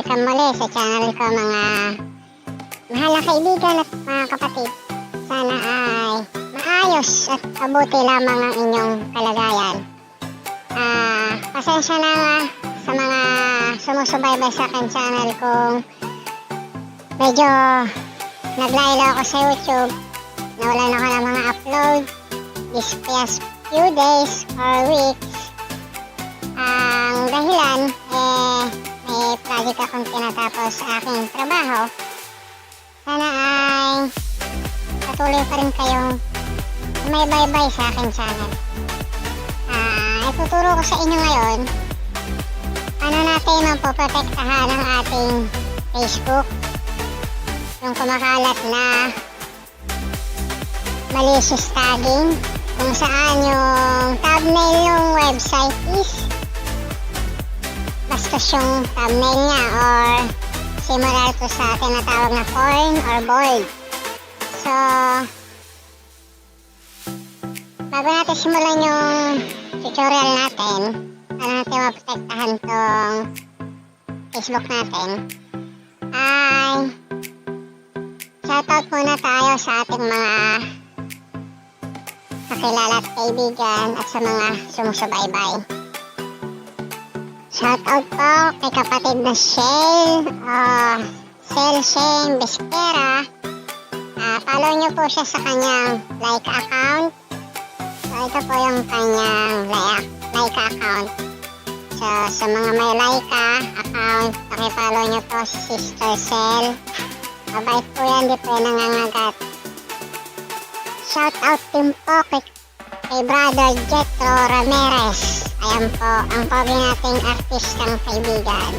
welcome muli sa channel ko mga mahal na kaibigan at mga kapatid. Sana ay maayos at mabuti lamang ang inyong kalagayan. Pasensya na sa mga sumusubaybay sa akin channel kung medyo naglaylo ako sa YouTube. Nawalan ako ng mga upload this past few days or weeks. Ang dahilan may project akong tinatapos sa aking trabaho. Sana ay patuloy pa rin kayong may bye-bye sa aking channel. Ituturo ko sa inyo ngayon ano natin mapoprotektahan ang ating Facebook yung kumakalat na malicious tagging, kung saan yung thumbnail ng website is bastos yung thumbnail niya or similar to sa tinatawag na foreign or bold. So bago natin simulan yung tutorial natin, paano natin maprotektahan tong Facebook natin, ay shoutout muna tayo sa ating mga kakilala at kaibigan at sa mga sumusubaybay. Shoutout po kay kapatid na Shane Bispera. Follow nyo po siya sa kanyang like account. So ito po yung kanyang like account. So sa mga may like account, pakipollow nyo po si Sister Cell. Mabait po yan, di po yan nangangagat. Shoutout din po kay Brother Jetro Ramirez. Ayan po, ang pogi nating artistang kaibigan.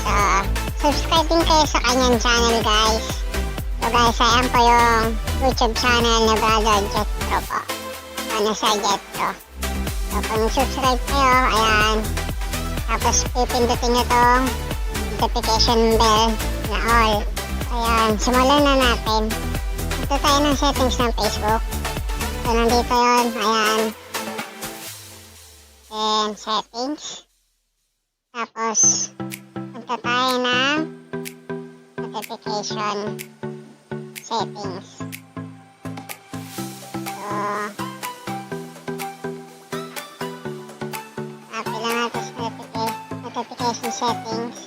So, subscribe din kayo sa kanyang channel, guys. So guys, ayan po yung YouTube channel ni Brother Jetro po. Ano sa Jetro. So kung subscribe kayo, ayan. Tapos pipindutin nyo tong notification bell na all. Ayan, simulan na natin. Ito tayo ng settings ng Facebook. So nandito yun, ayan. Then settings. Tapos punta tayo ng notification settings. So copy lang natin sa notification settings.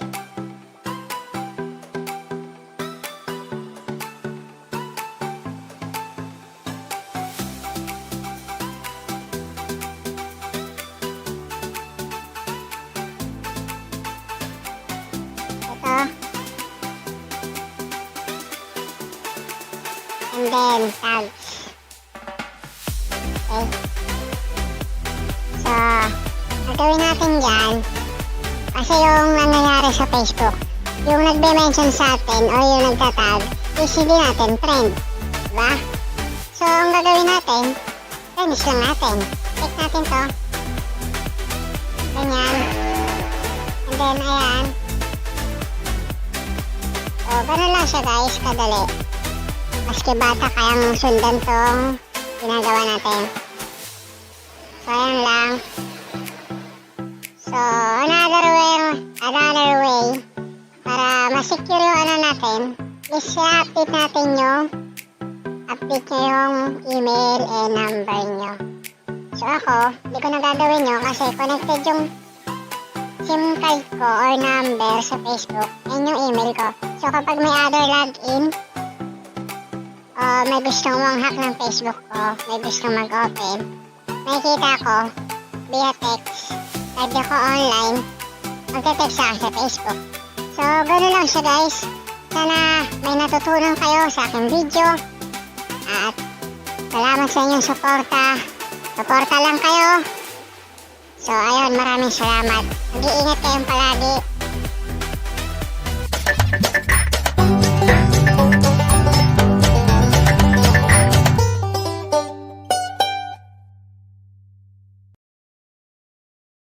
And then tags. Okay. So gagawin natin dyan kasi yung nangyayari sa Facebook, yung nagbe-mention sa atin o yung nagtatag is hindi natin trend, diba? So ang gagawin natin, finish lang natin, check natin to ganyan, and then ayan. So ganun lang siya guys, kadali. Maski bata kayang sundan tong ginagawa natin. So ayan lang. So another way para ma-secure yung ano natin is i-update natin yung email and number nyo. So ako, hindi ko na gagawin nyo kasi connected yung SIM card ko or number sa Facebook and yung email ko. So kapag may other login, may gustong mang-hack ng Facebook ko, may gustong mag-open, nakikita ko via text, pwede ko online, magte-text sa akin sa Facebook. So, gano'n lang siya guys. Sana may natutunan kayo sa aking video. At salamat sa inyong suporta. Suporta lang kayo. So, ayun, maraming salamat. Mag-iingat kayong palagi.